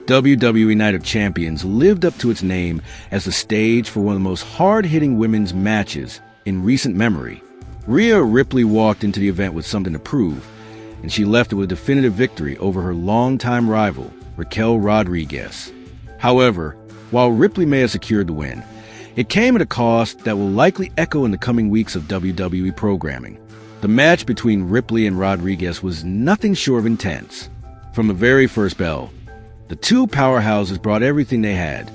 WWE Night of Champions lived up to its name as the stage for one of the most hard-hitting women's matches in recent memory. Rhea Ripley walked into the event with something to prove, and she left it with a definitive victory over her longtime rival, Raquel Rodriguez. However, while Ripley may have secured the win, it came at a cost that will likely echo in the coming weeks of WWE programming. The match between Ripley and Rodriguez was nothing short of intense. From the very first bell, the two powerhouses brought everything they had,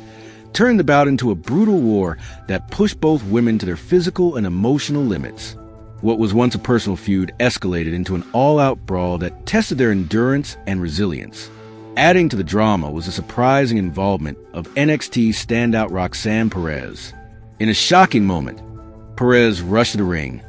turning the bout into a brutal war that pushed both women to their physical and emotional limits. What was once a personal feud escalated into an all-out brawl that tested their endurance and resilience. Adding to the drama was the surprising involvement of NXT standout Roxanne Perez. In a shocking moment, Perez rushed to the ring,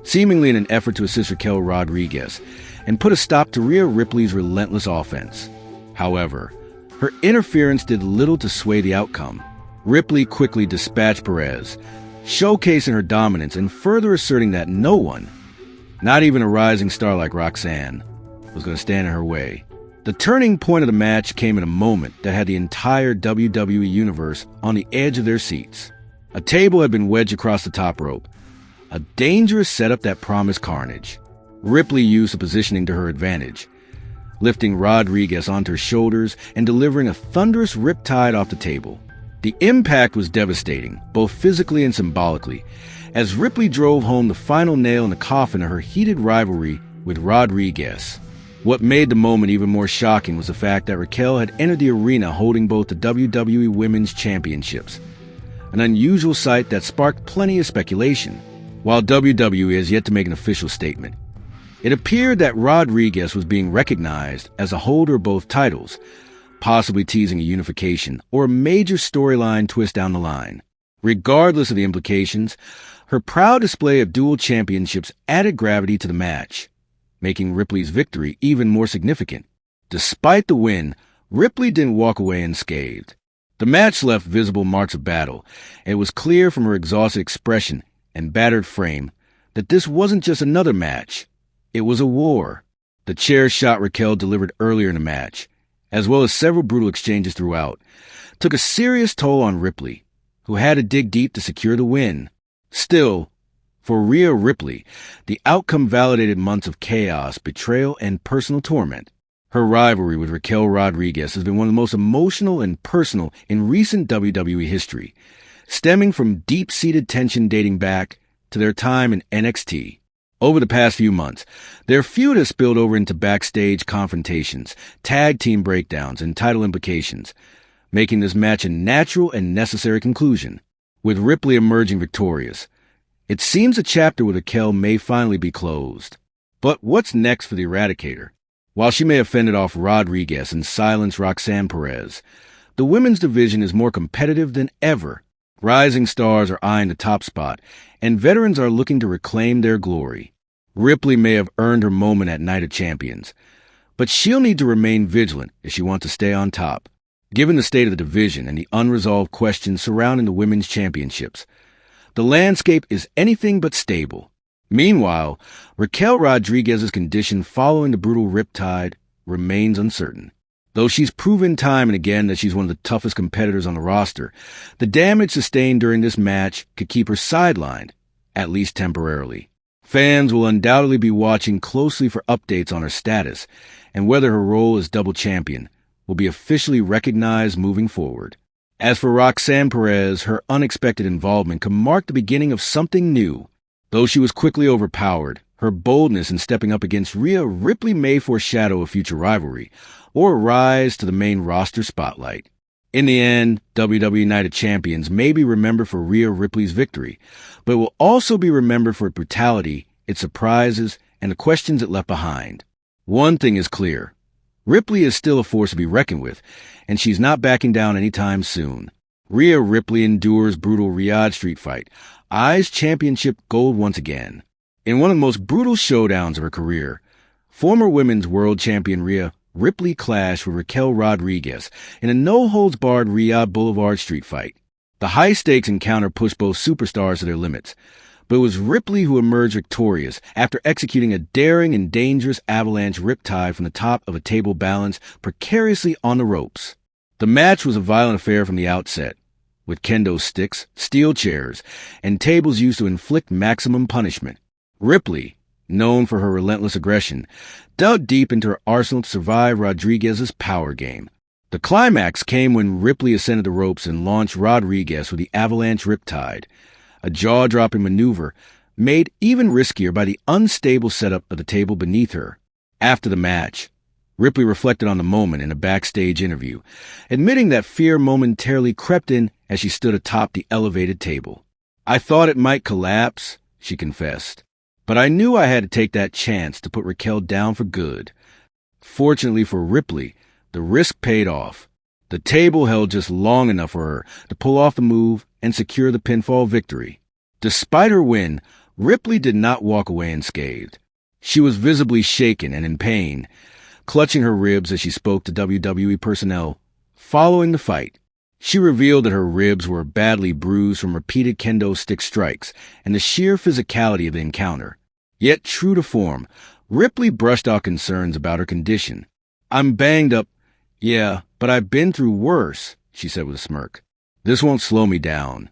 seemingly in an effort to assist Raquel Rodriguez, and put a stop to Rhea Ripley's relentless offense. However, her interference did little to sway the outcome. Ripley quickly dispatched Perez, showcasing her dominance and further asserting that no one, not even a rising star like Roxanne, was going to stand in her way. The turning point of the match came in a moment that had the entire WWE Universe on the edge of their seats. A table had been wedged across the top rope, a dangerous setup that promised carnage. Ripley used the positioning to her advantage, lifting Rodriguez onto her shoulders and delivering a thunderous riptide off the table. The impact was devastating, both physically and symbolically, as Ripley drove home the final nail in the coffin of her heated rivalry with Rodriguez. What made the moment even more shocking was the fact that Raquel had entered the arena holding both the WWE Women's Championships, an unusual sight that sparked plenty of speculation. While WWE has yet to make an official statement, it appeared that Rodriguez was being recognized as a holder of both titles, possibly teasing a unification or a major storyline twist down the line. Regardless of the implications, her proud display of dual championships added gravity to the match, making Ripley's victory even more significant. Despite the win, Ripley didn't walk away unscathed. The match left visible marks of battle, and it was clear from her exhausted expression and battered frame that this wasn't just another match. It was a war. The chair shot Raquel delivered earlier in the match, as well as several brutal exchanges throughout, took a serious toll on Ripley, who had to dig deep to secure the win. Still, for Rhea Ripley, the outcome validated months of chaos, betrayal, and personal torment. Her rivalry with Raquel Rodriguez has been one of the most emotional and personal in recent WWE history, stemming from deep-seated tension dating back to their time in NXT. Over the past few months, their feud has spilled over into backstage confrontations, tag team breakdowns, and title implications, making this match a natural and necessary conclusion. With Ripley emerging victorious, it seems a chapter with Raquel may finally be closed. But what's next for the Eradicator? While she may have fended off Rodriguez and silenced Roxanne Perez, the women's division is more competitive than ever. Rising stars are eyeing the top spot, and veterans are looking to reclaim their glory. Ripley may have earned her moment at Night of Champions, but she'll need to remain vigilant if she wants to stay on top. Given the state of the division and the unresolved questions surrounding the women's championships, the landscape is anything but stable. Meanwhile, Raquel Rodriguez's condition following the brutal riptide remains uncertain. Though she's proven time and again that she's one of the toughest competitors on the roster, the damage sustained during this match could keep her sidelined, at least temporarily. Fans will undoubtedly be watching closely for updates on her status and whether her role as double champion will be officially recognized moving forward. As for Roxanne Perez, her unexpected involvement could mark the beginning of something new. Though she was quickly overpowered, her boldness in stepping up against Rhea Ripley may foreshadow a future rivalry or a rise to the main roster spotlight. In the end, WWE Night of Champions may be remembered for Rhea Ripley's victory, but it will also be remembered for its brutality, its surprises, and the questions it left behind. One thing is clear. Ripley is still a force to be reckoned with, and she's not backing down anytime soon. Rhea Ripley endures brutal Riyadh street fight, eyes championship gold once again. In one of the most brutal showdowns of her career, former women's world champion Rhea Ripley clashed with Raquel Rodriguez in a no-holds-barred Riyadh Boulevard street fight. The high-stakes encounter pushed both superstars to their limits, but it was Ripley who emerged victorious after executing a daring and dangerous avalanche riptide from the top of a table balanced precariously on the ropes. The match was a violent affair from the outset, with kendo sticks, steel chairs, and tables used to inflict maximum punishment. Ripley, known for her relentless aggression, dug deep into her arsenal to survive Rodriguez's power game. The climax came when Ripley ascended the ropes and launched Rodriguez with the avalanche riptide, a jaw-dropping maneuver made even riskier by the unstable setup of the table beneath her. After the match, Ripley reflected on the moment in a backstage interview, admitting that fear momentarily crept in as she stood atop the elevated table. "I thought it might collapse," she confessed, "but I knew I had to take that chance to put Raquel down for good." Fortunately for Ripley, the risk paid off. The table held just long enough for her to pull off the move and secure the pinfall victory. Despite her win, Ripley did not walk away unscathed. She was visibly shaken and in pain, clutching her ribs as she spoke to WWE personnel. Following the fight, she revealed that her ribs were badly bruised from repeated kendo stick strikes and the sheer physicality of the encounter. Yet, true to form, Ripley brushed off concerns about her condition. "I'm banged up. Yeah, but I've been through worse," she said with a smirk. "This won't slow me down."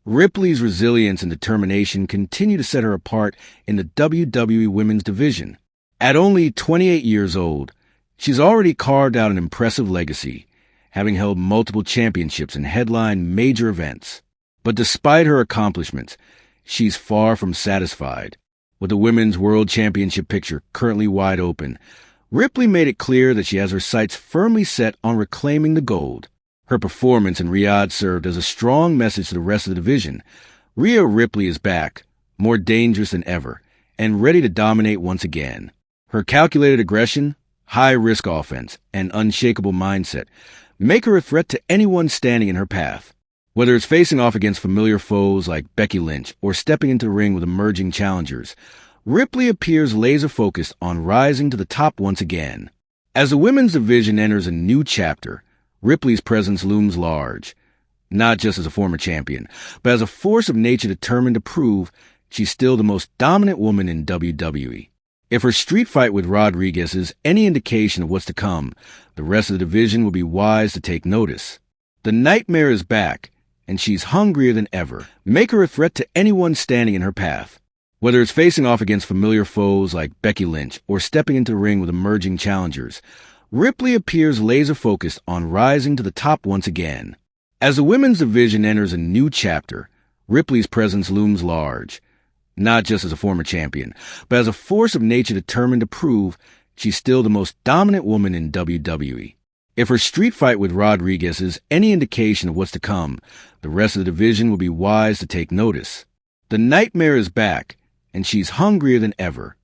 Ripley's resilience and determination continue to set her apart in the WWE Women's Division. At only 28 years old, she's already carved out an impressive legacy, having held multiple championships and headlined major events. But despite her accomplishments, she's far from satisfied. With the Women's World Championship picture currently wide open, Ripley made it clear that she has her sights firmly set on reclaiming the gold. Her performance in Riyadh served as a strong message to the rest of the division. Rhea Ripley is back, more dangerous than ever, and ready to dominate once again. Her calculated aggression, high-risk offense, and unshakable mindset make her a threat to anyone standing in her path. Whether it's facing off against familiar foes like Becky Lynch or stepping into the ring with emerging challengers, Ripley appears laser-focused on rising to the top once again. As the women's division enters a new chapter, Ripley's presence looms large, not just as a former champion, but as a force of nature determined to prove she's still the most dominant woman in WWE. If her street fight with Rodriguez is any indication of what's to come, the rest of the division will be wise to take notice. The Nightmare is back, and she's hungrier than ever. Make her a threat to anyone standing in her path. Whether it's facing off against familiar foes like Becky Lynch or stepping into the ring with emerging challengers, Ripley appears laser-focused on rising to the top once again. As the women's division enters a new chapter, Ripley's presence looms large, not just as a former champion, but as a force of nature determined to prove she's still the most dominant woman in WWE. If her street fight with Rodriguez is any indication of what's to come, the rest of the division will be wise to take notice. The Nightmare is back, and she's hungrier than ever.